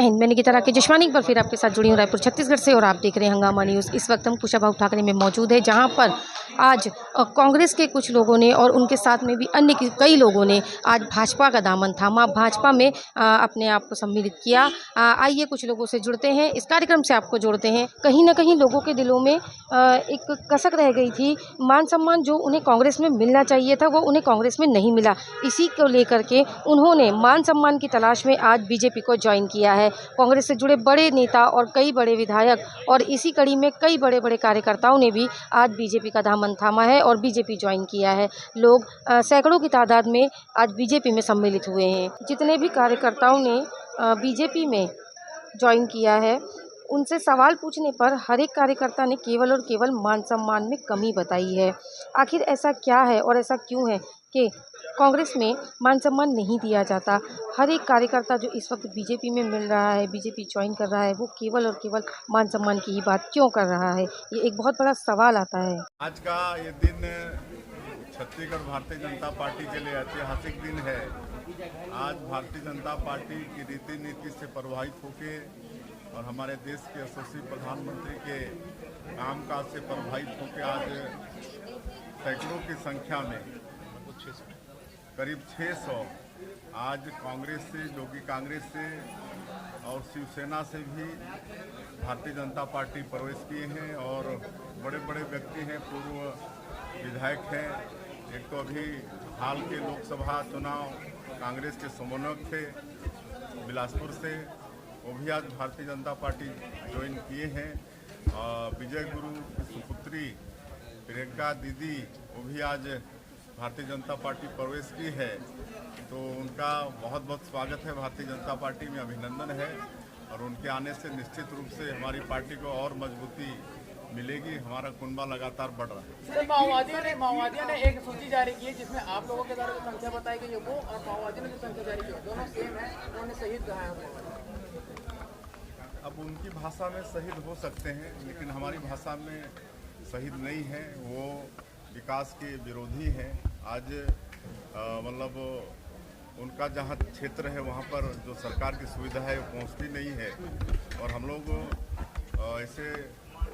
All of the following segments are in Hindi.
हिंद, मैं निकिता राकेश जशवानी पर फिर आपके साथ जुड़ी हूँ रायपुर छत्तीसगढ़ से और आप देख रहे हैं हंगामा न्यूज़। इस वक्त हम कुशाभाऊ ठाकरे में मौजूद है, जहाँ पर आज कांग्रेस के कुछ लोगों ने और उनके साथ में भी अन्य कई लोगों ने आज भाजपा का दामन थामा, भाजपा में अपने आप को सम्मिलित किया। आइए कुछ लोगों से जुड़ते हैं, इस कार्यक्रम से आपको जोड़ते हैं। कहीं ना कहीं लोगों के दिलों में एक कसक रह गई थी, मान सम्मान जो उन्हें कांग्रेस में मिलना चाहिए था वो उन्हें कांग्रेस में नहीं मिला। इसी को लेकर के उन्होंने मान सम्मान की तलाश में आज बीजेपी को ज्वाइन किया है। कांग्रेस से जुड़े बड़े नेता और कई बड़े विधायक और इसी कड़ी में कई बड़े बड़े कार्यकर्ताओं ने भी आज बीजेपी का दामन थामा है और बीजेपी ज्वाइन किया है। लोग सैकड़ों की तादाद में आज बीजेपी में सम्मिलित हुए हैं। जितने भी कार्यकर्ताओं ने बीजेपी में ज्वाइन किया है, उनसे सवाल पूछने पर हर एक कार्यकर्ता ने केवल और केवल मान सम्मान में कमी बताई है। आखिर ऐसा क्या है और ऐसा क्यों है कि कांग्रेस में मान सम्मान नहीं दिया जाता? हर एक कार्यकर्ता जो इस वक्त बीजेपी में मिल रहा है, बीजेपी ज्वाइन कर रहा है, वो केवल और केवल मान सम्मान की ही बात क्यों कर रहा है? ये एक बहुत बड़ा सवाल आता है। आज का ये दिन छत्तीसगढ़ भारतीय जनता पार्टी के लिए ऐतिहासिक दिन है। आज भारतीय जनता पार्टी की रीति नीति से प्रभावित होकर और हमारे देश के यशस्वी प्रधानमंत्री के कामकाज से प्रभावित होकर आज सैकड़ों की संख्या में करीब 600 आज कांग्रेस से, जोगी कांग्रेस से और शिवसेना से भी भारतीय जनता पार्टी प्रवेश किए हैं और बड़े बड़े व्यक्ति हैं, पूर्व विधायक हैं। एक तो अभी हाल के लोकसभा चुनाव कांग्रेस के समन्वयक थे बिलासपुर से, वो भी आज भारतीय जनता पार्टी ज्वाइन किए हैं। विजय गुरु की सुपुत्री प्रियंका दीदी, वो भी आज भारतीय जनता पार्टी प्रवेश की है, तो उनका बहुत बहुत स्वागत है। भारतीय जनता पार्टी में अभिनंदन है और उनके आने से निश्चित रूप से हमारी पार्टी को और मजबूती मिलेगी। हमारा कुनबा लगातार बढ़ रहा है। सर, माओवादियों ने एक सूची जारी की है जिसमें आप लोगों के द्वारा जो संख्या बताई गई है वो और माओवादियों ने जो संख्या जारी की है दोनों सेम है। उन्होंने शहीद कहा है। अब उनकी भाषा में शहीद हो सकते हैं, लेकिन हमारी भाषा में शहीद नहीं है, वो विकास के विरोधी हैं। आज मतलब उनका जहाँ क्षेत्र है वहाँ पर जो सरकार की सुविधा है वो पहुँचती नहीं है और हम लोग ऐसे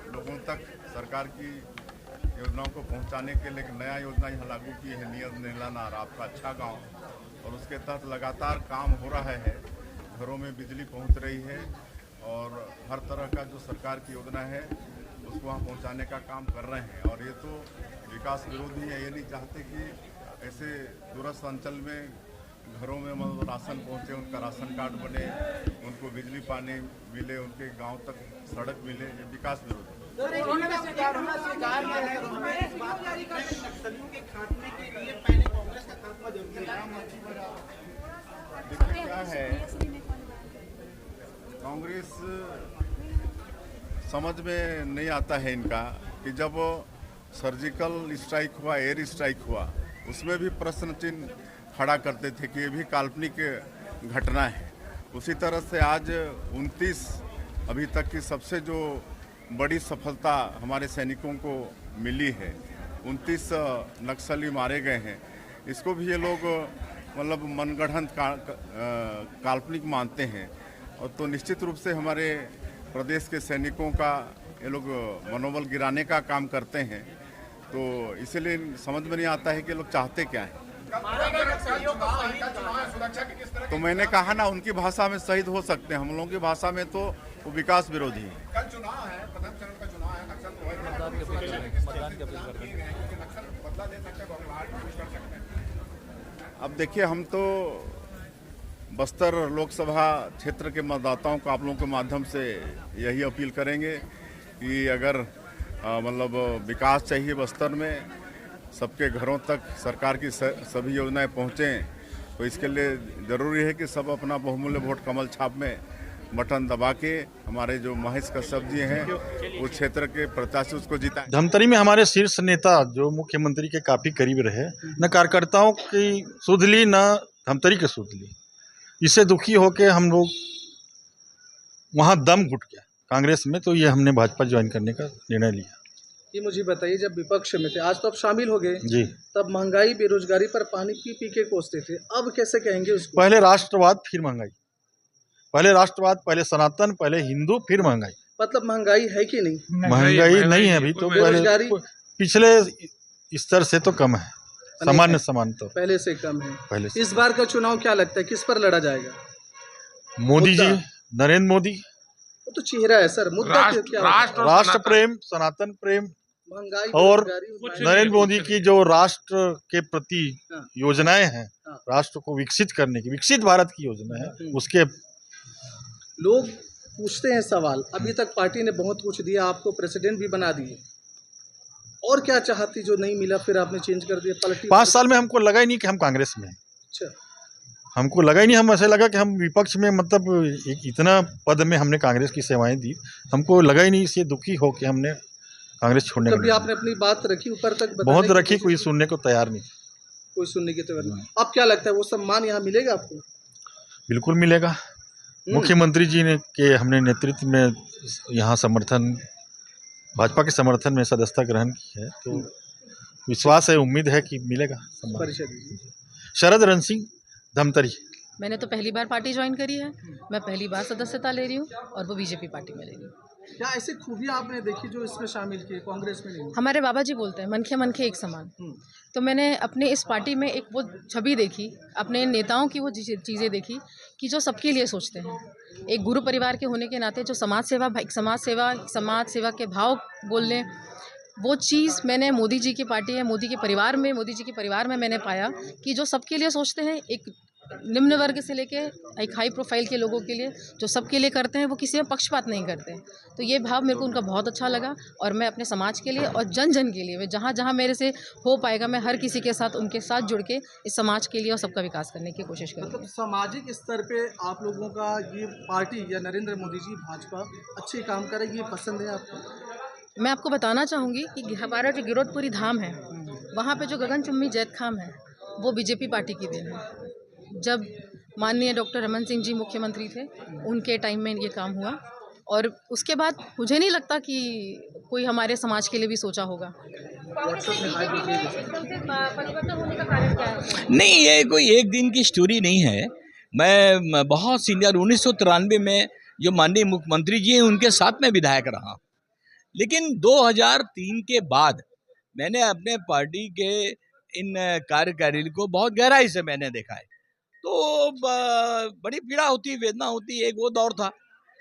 लोगों तक सरकार की योजनाओं को पहुँचाने के लिए एक नया योजना यहाँ लागू की है, नियत नीला नार आपका अच्छा गाँव, और उसके तहत लगातार काम हो रहा है। घरों में बिजली पहुँच रही है और हर तरह का जो सरकार की योजना है उसको वहाँ पहुँचाने का काम कर रहे हैं। और ये तो विकास विरोधी है, ये नहीं चाहते कि ऐसे दूरस्थ अंचल में घरों में मतलब राशन पहुँचे, उनका राशन कार्ड बने, उनको बिजली पानी मिले, उनके गांव तक सड़क मिले, ये विकास विरोधी। देखिए क्या है, कांग्रेस समझ में नहीं आता है इनका कि जब सर्जिकल स्ट्राइक हुआ, एयर स्ट्राइक हुआ, उसमें भी प्रश्न चिन्ह खड़ा करते थे कि ये भी काल्पनिक घटना है। उसी तरह से आज 29 अभी तक की सबसे जो बड़ी सफलता हमारे सैनिकों को मिली है, 29 नक्सली मारे गए हैं, इसको भी ये लोग मतलब मनगढ़ंत काल्पनिक मानते हैं। और तो निश्चित रूप से हमारे प्रदेश के सैनिकों का ये लोग मनोबल गिराने का काम करते हैं, तो इसलिए समझ में नहीं आता है कि लोग चाहते क्या हैं। तो मैंने कहा ना, उनकी भाषा में शहीद हो सकते हैं, हम लोगों की भाषा में तो वो विकास विरोधी है। कल चुनाव है, प्रथम चरण का चुनाव है, नक्सल बदला दे सकते हैं। अब देखिए, हम तो बस्तर लोकसभा क्षेत्र के मतदाताओं को आप लोगों के माध्यम से यही अपील करेंगे कि अगर मतलब विकास चाहिए बस्तर में, सबके घरों तक सरकार की सभी योजनाएं पहुँचें, तो इसके लिए ज़रूरी है कि सब अपना बहुमूल्य वोट कमल छाप में बटन दबा के हमारे जो महेश कश्यप जी हैं वो क्षेत्र के प्रत्याशी उसको जिताएं। धमतरी में हमारे शीर्ष नेता जो मुख्यमंत्री के काफ़ी करीब रहे, न कार्यकर्ताओं की सुध ली न धमतरी की सुध ली। इससे दुखी होकर हम लोग वहाँ दम घुट गया कांग्रेस में, तो ये हमने भाजपा ज्वाइन करने का निर्णय लिया। ये मुझे बताइए, जब विपक्ष में थे, आज तो आप शामिल हो गए जी, तब महंगाई बेरोजगारी पर पानी पी पी के कोसते थे, अब कैसे कहेंगे उसको? पहले राष्ट्रवाद फिर महंगाई, पहले राष्ट्रवाद, पहले सनातन, पहले हिंदू, फिर महंगाई। मतलब महंगाई है कि नहीं? महंगाई नहीं है अभी तो, बेरोजगारी पिछले स्तर से तो कम है, सामान्य समान तो पहले से कम है। पहले से। इस बार का चुनाव क्या लगता है, किस पर लड़ा जाएगा? मोदी जी, मुद्दा? नरेंद्र मोदी। वो तो चेहरा है सर, मुद्दा क्या होगा? राष्ट्र प्रेम, सनातन प्रेम महंगाई, और बेरोजगारी, नरेंद्र मोदी की जो राष्ट्र के प्रति हाँ। योजनाएं हैं, हाँ। राष्ट्र को विकसित करने की, विकसित भारत की योजना है, उसके लोग पूछते हैं सवाल, अभी तक पार्टी ने बहुत कुछ दिया, आपको प्रेसिडेंट भी बना दिए, और क्या चाहती जो नहीं मिला फिर आपने चेंज कर दिया, पलटी? 5 साल में हमको लगा ही नहीं कि हम कांग्रेस में हैं। अच्छा, हमको लगा ही नहीं, हम ऐसे लगा कि हम विपक्ष में, मतलब एक इतना पद में हमने कांग्रेस की सेवाएं दी, हमको लगा ही नहीं, इससे दुखी हो कि हमने कांग्रेस छोड़ने कभी का आपने अपनी बात रखी ऊपर तक? बहुत रखी, कोई सुनने को तैयार नहीं। कोई सुनने की तैयार नहीं। अब क्या लगता है वो सम्मान यहाँ मिलेगा आपको? बिल्कुल मिलेगा। मुख्यमंत्री जी ने के हमने नेतृत्व में यहाँ समर्थन, भाजपा के समर्थन में सदस्यता ग्रहण की है, तो विश्वास है, उम्मीद है कि मिलेगा सम्मान। परिचय दीजिए। शरद रण सिंह, धमतरी। मैंने तो पहली बार पार्टी ज्वाइन करी है, मैं पहली बार सदस्यता ले रही हूँ और वो बीजेपी पार्टी में ले रही हूँ। क्या ऐसी खूबियां आपने देखी जो इसमें शामिल की, कांग्रेस में नहीं? हमारे बाबा जी बोलते हैं मनखे मनखे एक समान। तो मैंने अपने इस पार्टी में एक वो छवि देखी, अपने नेताओं की वो चीज़ें देखी कि जो सबके लिए सोचते हैं। एक गुरु परिवार के होने के नाते जो समाज सेवा के भाव बोल लें, वो चीज़ मैंने मोदी जी की पार्टी है, मोदी जी के परिवार में मैंने पाया कि जो सबके लिए सोचते हैं, एक निम्न वर्ग से लेके एक हाई प्रोफाइल के लोगों के लिए जो सबके लिए करते हैं, वो किसी में पक्षपात नहीं करते। तो ये भाव मेरे को उनका बहुत अच्छा लगा, और मैं अपने समाज के लिए और जन जन के लिए, मैं जहाँ जहाँ मेरे से हो पाएगा, मैं हर किसी के साथ, उनके साथ जुड़ के इस समाज के लिए और सबका विकास करने की कोशिश करूँगी। मतलब सामाजिक स्तर पे आप लोगों का ये पार्टी या नरेंद्र मोदी जी भाजपा अच्छे काम करेगी, ये पसंद है आपको? मैं आपको बताना चाहूँगी कि हमारा जो गिरोधपुरी धाम है, वहाँ पे जो गगनचुम्बी जैतखाम है, वो बीजेपी पार्टी की देन है। जब माननीय डॉक्टर रमन सिंह जी मुख्यमंत्री थे, उनके टाइम में ये काम हुआ, और उसके बाद मुझे नहीं लगता कि कोई हमारे समाज के लिए भी सोचा होगा। परिवर्तन होने का कारण क्या है? नहीं, ये कोई एक दिन की स्टोरी नहीं है। मैं बहुत सीनियर 1993 में जो माननीय मुख्यमंत्री जी हैं उनके साथ में विधायक रहा, लेकिन 2003 के बाद मैंने अपने पार्टी के इन कार्यकारिणी को बहुत गहराई से मैंने देखा है। तो बड़ी पीड़ा होती, वेदना होती है। एक वो दौर था।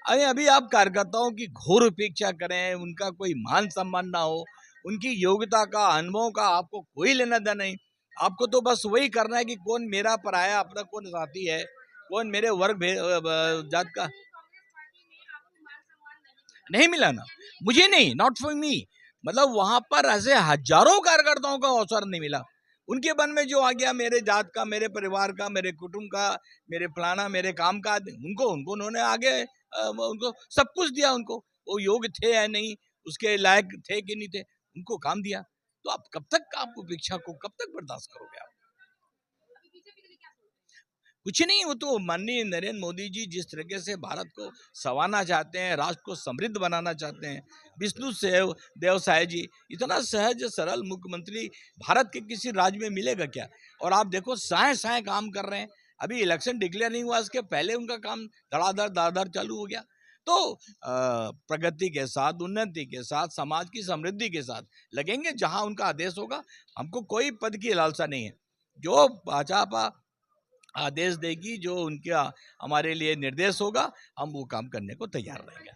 अभी आप कार्यकर्ताओं की घोर उपेक्षा करें, उनका कोई मान सम्मान ना हो, उनकी योग्यता का, अनुभव का आपको कोई लेना देना नहीं। आपको तो बस वही करना है कि कौन मेरा पराया अपना, कौन साथी है, कौन मेरे वर्ग जात का। नहीं मिला ना, मुझे नहीं, नॉट फॉर मी। मतलब वहां पर ऐसे हजारों कार्यकर्ताओं का अवसर नहीं मिला। उनके मन में जो आ गया, मेरे जात का, मेरे परिवार का, मेरे कुटुंब का, मेरे फलाना, मेरे काम का, उनको उन्होंने आगे उनको सब कुछ दिया। उनको वो योग्य थे या नहीं, उसके लायक थे कि नहीं थे, उनको काम दिया। तो आप कब तक, आप उपेक्षा को कब तक बर्दाश्त करोगे? आप कुछ नहीं। वो तो माननीय नरेंद्र मोदी जी जिस तरीके से भारत को संवारना चाहते हैं, राष्ट्र को समृद्ध बनाना चाहते हैं, विष्णु देव साय जी इतना सहज सरल मुख्यमंत्री भारत के किसी राज्य में मिलेगा क्या? और आप देखो साए काम कर रहे हैं। अभी इलेक्शन डिक्लेयर नहीं हुआ, इसके पहले उनका काम धड़ाधड़ चालू हो गया। तो प्रगति के साथ, उन्नति के साथ, समाज की समृद्धि के साथ लगेंगे जहां उनका आदेश होगा। हमको कोई पद की लालसा नहीं है। जो भाजपा आदेश देगी, जो उनका हमारे लिए निर्देश होगा, हम वो काम करने को तैयार रहेंगे।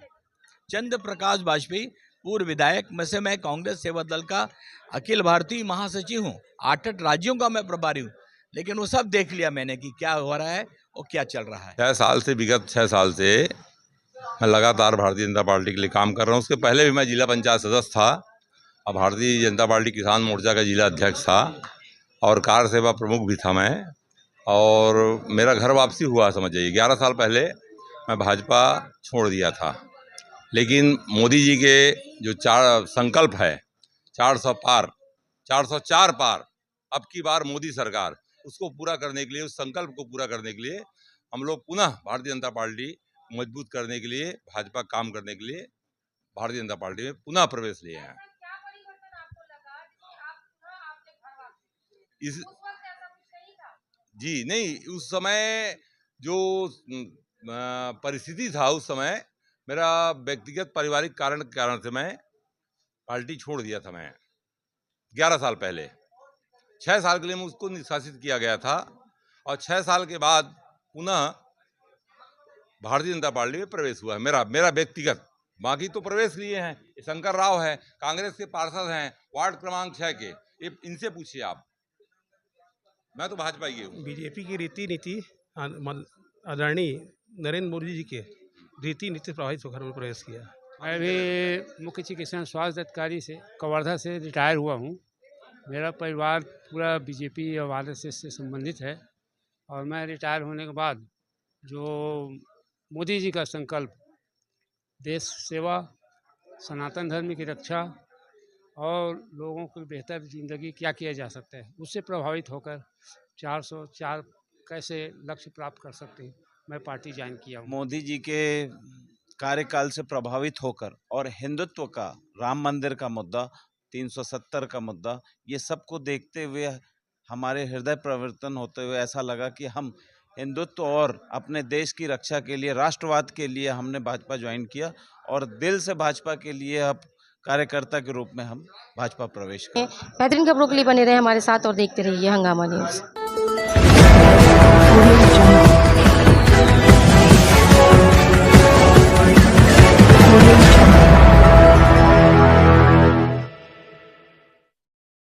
चंद्र प्रकाश वाजपेयी, पूर्व विधायक में से मैं कांग्रेस सेवा दल का अखिल भारतीय महासचिव हूँ। 8 राज्यों का मैं प्रभारी हूँ, लेकिन वो सब देख लिया मैंने कि क्या हो रहा है और क्या चल रहा है। विगत 6 साल से मैं लगातार भारतीय जनता पार्टी के लिए काम कर रहा हूँ। उसके पहले भी मैं जिला पंचायत सदस्य था और भारतीय जनता पार्टी किसान मोर्चा का जिला अध्यक्ष था और कार्य सेवा प्रमुख भी था मैं। और मेरा घर वापसी हुआ, समझ जाइए 11 साल पहले मैं भाजपा छोड़ दिया था। लेकिन मोदी जी के जो 4 संकल्प है, 404 पार, अब की बार मोदी सरकार, उसको पूरा करने के लिए, उस संकल्प को पूरा करने के लिए हम लोग पुनः भारतीय जनता पार्टी मजबूत करने के लिए, भाजपा काम करने के लिए भारतीय जनता पार्टी में पुनः प्रवेश लिए हैं। इस जी नहीं, उस समय जो परिस्थिति था उस समय, मेरा व्यक्तिगत पारिवारिक कारण के कारण से मैं पार्टी छोड़ दिया था। मैं 11 साल पहले 6 साल के लिए मुझको निष्कासित किया गया था और 6 साल के बाद पुनः भारतीय जनता पार्टी में प्रवेश हुआ है मेरा व्यक्तिगत। बाकी तो प्रवेश लिए हैं शंकर राव है, कांग्रेस के पार्षद हैं वार्ड क्रमांक 6 के, इनसे पूछिए आप। मैं तो भाजपा ही हूँ। बीजेपी की रीति नीति आदरणीय नरेंद्र मोदी जी के रीति नीति प्रभावित होकर मैं प्रवेश किया। मैं भी मुख्य चिकित्सा स्वास्थ्य अधिकारी से कवर्धा से रिटायर हुआ हूँ। मेरा परिवार पूरा बीजेपी और आरएसएस से संबंधित है और मैं रिटायर होने के बाद जो मोदी जी का संकल्प देश सेवा, सनातन धर्म की रक्षा और लोगों को बेहतर ज़िंदगी क्या किया जा सकता है, उससे प्रभावित होकर 404 कैसे लक्ष्य प्राप्त कर सकते हैं, मैं पार्टी ज्वाइन किया हूँ। मोदी जी के कार्यकाल से प्रभावित होकर और हिंदुत्व का, राम मंदिर का मुद्दा, 370 का मुद्दा, ये सबको देखते हुए हमारे हृदय परिवर्तन होते हुए ऐसा लगा कि हम हिंदुत्व और अपने देश की रक्षा के लिए, राष्ट्रवाद के लिए हमने भाजपा ज्वाइन किया और दिल से भाजपा के लिए अब कार्यकर्ता के रूप में हम भाजपा प्रवेश करें। बेहतरीन खबरों के लिए बने रहे हमारे साथ और देखते रहिए हंगामा न्यूज़।